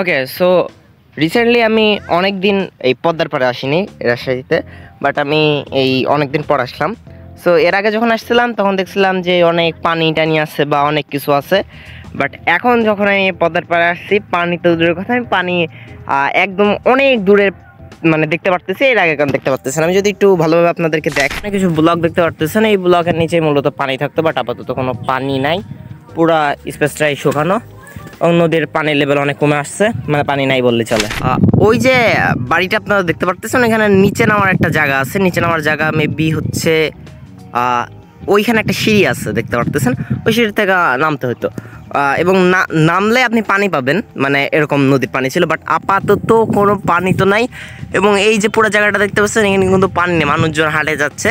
ওকে, so recently আমি অনেক দিন এই পদ্মার পাড়ে আসিনি রাজশাহীতে, বাট আমি এই অনেক দিন পর আসলাম। সো এর আগে যখন আসছিলাম তখন দেখছিলাম যে অনেক পানি টানি আছে বা অনেক কিছু আছে, বাট এখন যখন আমি পদ্মার পাড়ে আসছি, পানি তো দূরের কথা, আমি পানি একদম অনেক দূরের মানে দেখতে পারতেছি, এর আগে কারণ দেখতে পারতেছেন। আমি যদি একটু ভালোভাবে আপনাদেরকে দেখেন, কিছু ব্লক দেখতে পারতেছেন, এই ব্লকের নিচে মূলত পানি থাকতো, বাট আপাতত কোনো পানি নাই, পুরা স্পেসটাই শুকানো। নদীর পানির লেভেল অনেক কমে আসছে, মানে পানি নাই বললে চলে। ওই যে বাড়িটা আপনারা দেখতে পারতেছেন, এখানে নিচে নামার একটা জায়গা আছে, নিচে নামার জায়গা মেবি হচ্ছে ওইখানে একটা সিঁড়ি আছে দেখতে পারতেছেন, ওই সিঁড়ি থেকে নামতে হতো, এবং নামলে আপনি পানি পাবেন, মানে এরকম নদীর পানি ছিল, বাট আপাতত কোনো পানি তো নাই। এবং এই যে পুরো জায়গাটা দেখতে পাচ্ছেন, এখানে কিন্তু পানি নেই, মানুষজন হাঁটে যাচ্ছে,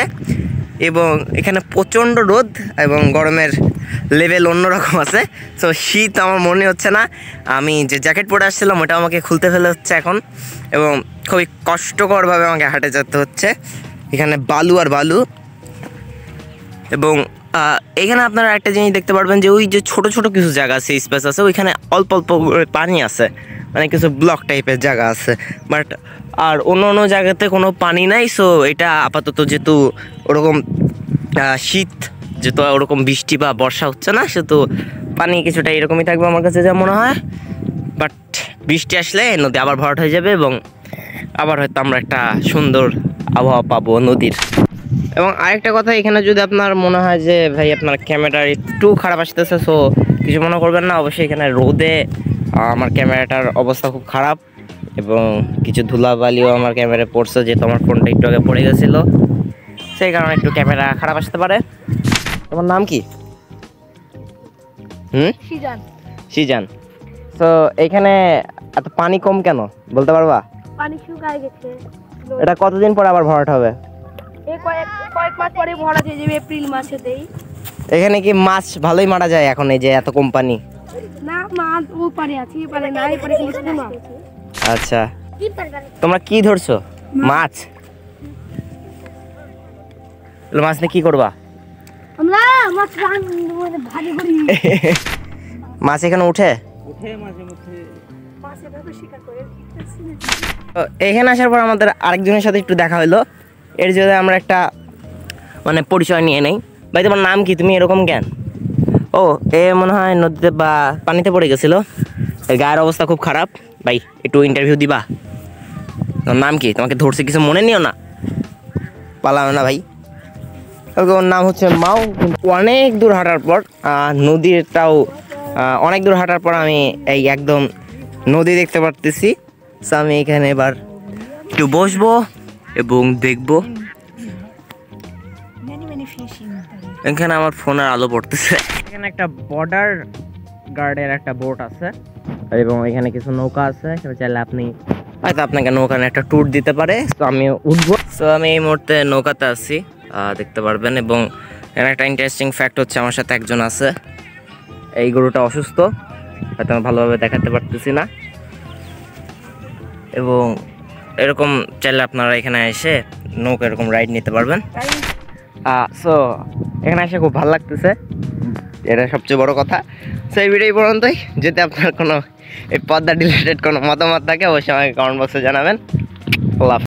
এবং এখানে প্রচণ্ড রোদ এবং গরমের লেভেল অন্যরকম আছে। সো শীত আমার মনে হচ্ছে না, আমি যে জ্যাকেট পরে আসছিলাম ওটা আমাকে খুলতে ফেলে হচ্ছে এখন, এবং খুবই কষ্টকরভাবে আমাকে হাঁটে যেতে হচ্ছে। এখানে বালু আর বালু, এবং এখানে আপনারা একটা জিনিস দেখতে পারবেন যে ওই যে ছোট ছোট কিছু জায়গা আছে, স্পেস আছে, ওইখানে অল্প অল্প পানি আছে, মানে কিছু ব্লক টাইপের জায়গা আছে, বাট আর অন্য অন্য জায়গাতে কোনো পানি নাই। সো এটা আপাতত যেহেতু ওরকম শীত, যেহেতু ওরকম বৃষ্টি বা বর্ষা হচ্ছে না, সেহেতু পানি কিছুটা এরকমই থাকবে আমার কাছে যা মনে হয়। বাট বৃষ্টি আসলে নদী আবার ভরাট হয়ে যাবে, এবং আবার হয়তো আমরা একটা সুন্দর আবহাওয়া পাবো নদীর। এবং আরেকটা কথা, এখানে যদি আপনার মনে হয় যে ভাই আপনার ক্যামেরার একটু খারাপ আসতেছে, সো কিছু মনে করবেন না। অবশ্যই এখানে রোদে আমার ক্যামেরাটার অবস্থা খুব খারাপ, এবং কিছু ধুলাবালিও আমার ক্যামেরায় পড়ছে, যেহেতু আমার ফোনটা একটু আগে পড়ে গেছিলো, সেই কারণে একটু ক্যামেরা খারাপ আসতে পারে। তোমার নাম কি? সিজান। তো এখানে এত পানি কম কেন বলতে পারবা? পানি শুকায় গেছে। এটা কতদিন পর আবার ভরাট হবে? কয়েক মাস পরে ভরা হয়ে যাবে, এপ্রিল মাসেতেই। এখানে কি মাছ ভালোই মারা যায় এখন, এই যে এত কম পানি? না, মাছ ও পারে আছে, এই পারে না, এই পারে কিছু না। আচ্ছা, তোমরা কি ধরছো? মাছ? মাছ নিয়ে কি করবা? আমরা মাছ ভাজি করি। মাছ এখানে উঠে এখানে আসার পর আমাদের আরেকজনের সাথে একটু দেখা হলো, এর জন্য আমরা একটা মানে পরিচয় নিয়ে নেই। ভাই তোমার নাম কি? তুমি এরকম কেন? ও, এ মনে হয় নদীতে বা পানিতে পড়ে গেছিলো, এর গায়ের অবস্থা খুব খারাপ। ভাই একটু ইন্টারভিউ দিবা? তোমার নাম কি? তোমাকে ধরছে, কিছু মনে নিও না, পালাও না ভাই। ওর নাম হচ্ছে মাও। অনেক দূর হাঁটার পর নদীটাও অনেক দূর হাঁটার পর আমি এই একদম নদী দেখতে পারতেছি। সো আমি এখানে এবার একটু বসবো এবং দেখবো। এখানে আমার ফোনের আলো পড়তেছে। এখানে একটা বর্ডার গার্ডের একটা বোট আছে, এবং এখানে কিছু নৌকা আছে, সেটা চাইলে আপনি হয়তো আপনাকে নৌকা একটা ট্যুর দিতে পারে। তো আমি উঠবো। সো আমি এই মুহূর্তে নৌকাতে আছি, দেখতে পারবেন। এবং এখানে একটা ইন্টারেস্টিং ফ্যাক্ট হচ্ছে, আমার সাথে একজন আছে, এই গরুটা অসুস্থ, হয়তো আমি ভালোভাবে দেখাতে পারতেছি না। এবং এরকম চাইলে আপনারা এখানে এসে নৌকা এরকম রাইড নিতে পারবেন। সো এখানে এসে খুব ভালো লাগতেছে, এটা সবচেয়ে বড় কথা। সো এই ভিডিও পর্যন্তই। যদি আপনার কোনো এই পদ্মা রিলেটেড কোনো মতামত থাকে, অবশ্যই আমাকে কমেন্ট বক্সে জানাবেন। আল্লাহ।